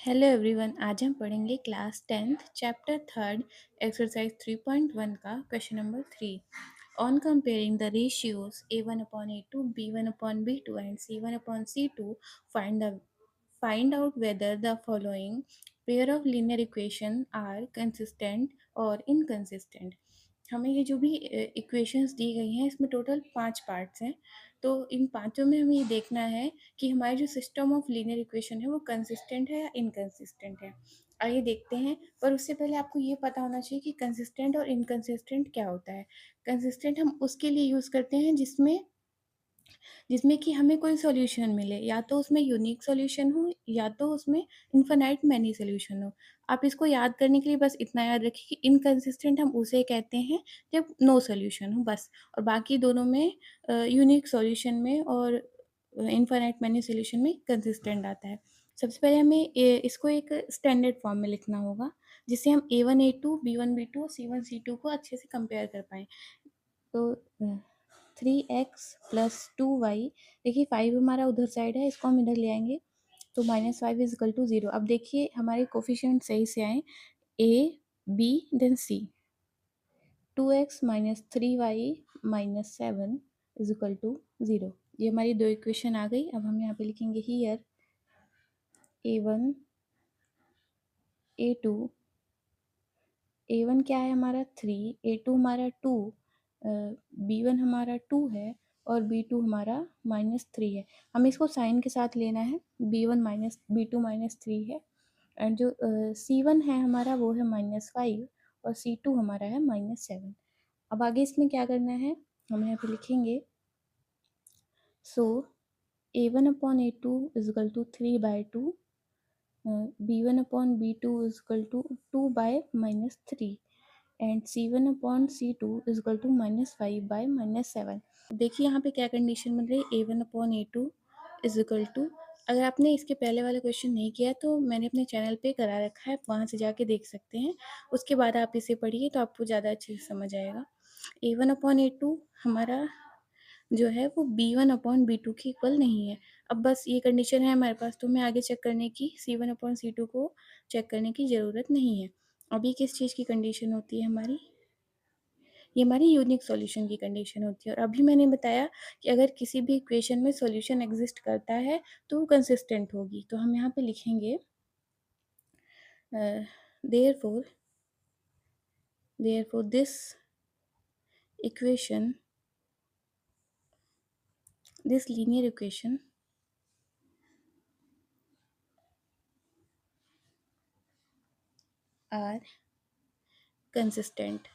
Hello everyone. आज हम पढ़ेंगे क्लास 10th चैप्टर 3 एक्सरसाइज 3.1 का question number 3 on comparing the ratios a1/a2 b1/b2 and c1/c2 find out whether the following pair of linear equation are consistent or inconsistent। हमें ये जो भी equations दी गई हैं इसमें टोटल 5 पार्ट्स हैं। तो इन पांचों में हमें ये देखना है कि हमारी जो सिस्टम ऑफ लीनियर इक्वेशन है वो कंसिस्टेंट है या इनकंसिस्टेंट है। आइए देखते हैं, पर उससे पहले आपको ये पता होना चाहिए कि कंसिस्टेंट और इनकंसिस्टेंट क्या होता है। कंसिस्टेंट हम उसके लिए यूज़ करते हैं जिसमें जिसमें कि हमें कोई सॉल्यूशन मिले, या तो उसमें यूनिक सॉल्यूशन हो या तो उसमें इन्फिनाइट मैनी सॉल्यूशन हो। आप इसको याद करने के लिए बस इतना याद रखिए कि इनकंसिस्टेंट हम उसे कहते हैं जब नो सॉल्यूशन हो बस, और बाकी दोनों में यूनिक सॉल्यूशन में और इन्फिनाइट मैनी सॉल्यूशन में कंसिस्टेंट आता है। सबसे पहले हमें इसको एक स्टैंडर्ड फॉर्म में लिखना होगा जिससे हम a1 a2 b1 b2 c1 c2 को अच्छे से कंपेयर कर पाएँ। तो 3x+2y, देखिए 5 हमारा उधर साइड है, इसको हम इधर ले आएंगे तो -5 = 0। अब देखिए हमारे कोफिशिएंट सही से आए, a b then c। 2x - 3y - 7 = 0। ये हमारी दो इक्वेशन आ गई। अब हम यहाँ पे लिखेंगे हियर a1 a2, a1 क्या है हमारा 3, a2 हमारा 2, b1 हमारा 2 है और b2 हमारा -3 है। हमें इसको साइन के साथ लेना है, b1 माइनस b2 -3 है, एंड जो c1 है हमारा वो है -5 और c2 हमारा है -7। अब आगे इसमें क्या करना है, हम यहाँ पे लिखेंगे सो a1/a2 = 3/2, b1/b2 = 2/-3 एंड c1/c2 = -5/-7। देखिए यहाँ पे क्या कंडीशन बन रही है, a1/a2 = अगर आपने इसके पहले वाला क्वेश्चन नहीं किया तो मैंने अपने चैनल पे करा रखा है, वहाँ से जाके देख सकते हैं। उसके बाद आप इसे पढ़िए तो आपको ज़्यादा अच्छे से समझ आएगा। a1/a2 हमारा जो है वो b1/b2 के इक्वल नहीं है। अब बस ये कंडीशन है हमारे पास, तो हमें आगे चेक करने की c1/c2 को चेक करने की ज़रूरत नहीं है। अभी किस चीज़ की कंडीशन होती है हमारी, ये हमारी यूनिक सॉल्यूशन की कंडीशन होती है। और अभी मैंने बताया कि अगर किसी भी इक्वेशन में सॉल्यूशन एग्जिस्ट करता है तो वो कंसिस्टेंट होगी। तो हम यहाँ पे लिखेंगे therefore this equation, this linear equation are consistent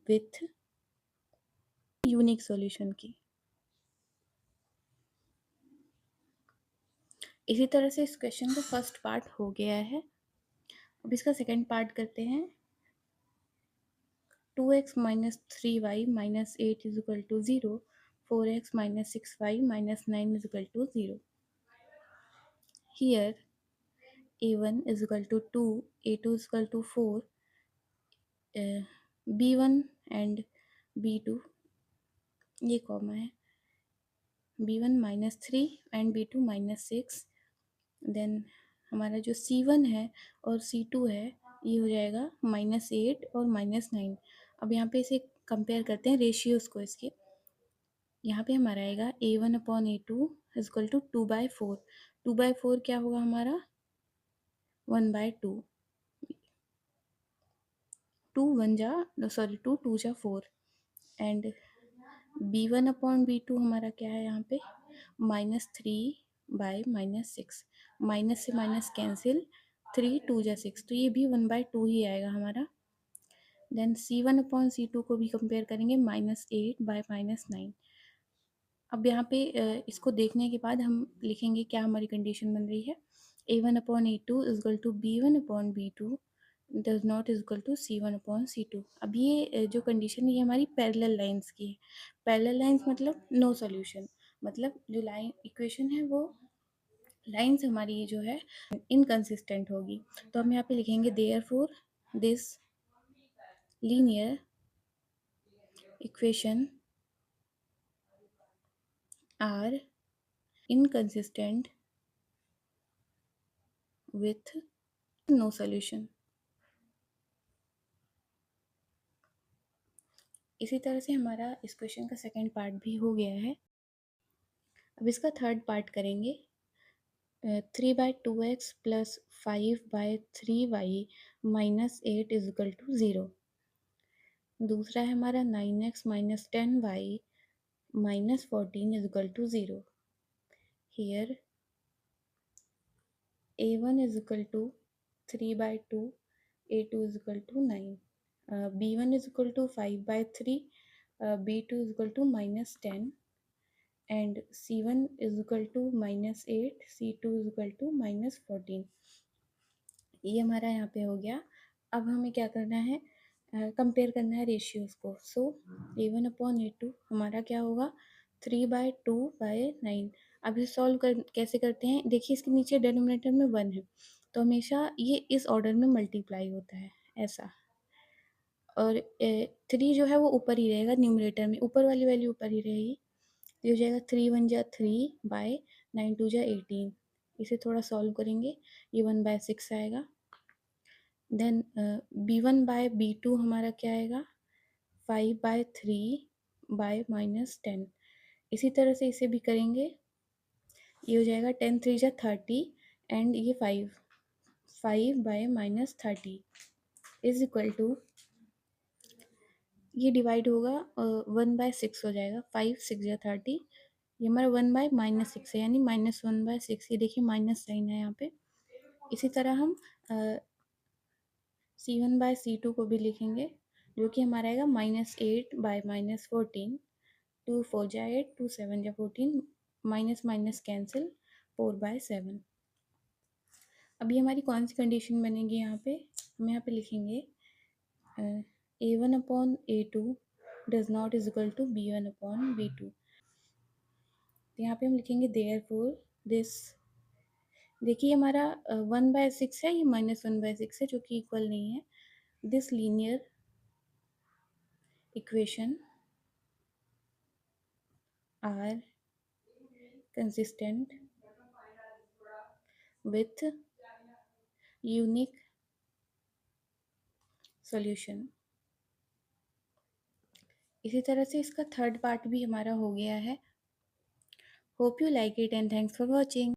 with unique solution की। इसी तरह से इस क्वेश्चन का फर्स्ट पार्ट हो गया है। अब इसका सेकंड पार्ट करते हैं। 2x - 3y - 8 = 0, 4x - 6y - 9 = 0। Here a1 = 2, a2 = 4, b1 and b2 ये कॉमा है, b1 -3 एंड b2 -6। देन हमारा जो c1 है और c2 है ये हो जाएगा -8 और -9। अब यहाँ पे इसे कंपेयर करते हैं रेशियोज़ को इसके। यहाँ पे हमारा आएगा a1/a2 = 2/4। 2/4 क्या होगा हमारा 1/2। 2 2 जा 4 एंड b1/b2 हमारा क्या है यहाँ पे -3/-6। माइनस से माइनस कैंसिल, 3 2 जा 6, तो ये भी 1/2 ही आएगा हमारा। देन c1/c2 को भी कंपेयर करेंगे -8/-9। अब यहाँ पे इसको देखने के बाद हम लिखेंगे क्या हमारी कंडीशन बन रही है, a1/a2 = b1/b2 does not = c1/c2। अब ये जो कंडीशन है ये हमारी पैरेलल लाइंस की है। पैरेलल लाइंस मतलब नो सॉल्यूशन, मतलब जो लाइन इक्वेशन है वो लाइंस हमारी जो है इनकंसिस्टेंट होगी। तो हम यहाँ पे लिखेंगे therefore this linear equation are inconsistent with no solution. इसी तरह से हमारा इस क्वेश्चन का सेकंड पार्ट भी हो गया है। अब इसका थर्ड पार्ट करेंगे। 3/2x plus 5/3y minus 8 is equal to 0। दूसरा है हमारा 9x minus 10y minus 14 is equal to 0। Here a1 is equal to 3/2, a2 is equal to 9, b1 is equal to 5/3, b2 is equal to minus 10, and c1 is equal to minus 8, c2 is equal to minus 14। ये हमारा यहाँ पे हो गया। अब हमें क्या करना है, कंपेयर करना है रेशियोज को। सो a1/a2 हमारा क्या होगा, 3/2/9। अब इसे सॉल्व कर कैसे करते हैं, देखिए इसके नीचे डिनोमिनेटर में 1 है, तो हमेशा ये इस ऑर्डर में मल्टीप्लाई होता है ऐसा। और 3 जो है वो ऊपर ही रहेगा न्यूमरेटर में, ऊपर वाली वैल्यू ऊपर ही रहेगी। ये हो जाएगा 3 × 1 = 3 9 2 = 18। इसे थोड़ा सॉल्व करेंगे, ये 1/6 आएगा। देन b1/b2 हमारा क्या आएगा, 5/3/-10। इसी तरह से इसे भी करेंगे, ये हो जाएगा 10 3 = 30 एंड ये 5/-30 इज इक्वल टू, ये डिवाइड होगा 1/6 हो जाएगा, 5 6 × 30, ये हमारा 1/-6 है, यानी -1/6। ये देखिए माइनस साइन है यहाँ पे। इसी तरह हम c1/c2 को भी लिखेंगे, जो कि हमारा आएगा -8/-14। 2 4 × 8, 2 7 × 14, माइनस माइनस कैंसिल, 4/7। अब ये हमारी कौन सी कंडीशन बनेगी यहाँ पे, हम यहाँ पे लिखेंगे a1/a2 does not is equal to b1/b2। यहाँ पे हम लिखेंगे देयरफॉर दिस, देखिए हमारा 1/6 है, ये -1/6 है, जो कि इक्वल नहीं है। This linear equation are consistent with unique solution। इसी तरह से इसका थर्ड पार्ट भी हमारा हो गया है। Hope you like it and thanks for watching.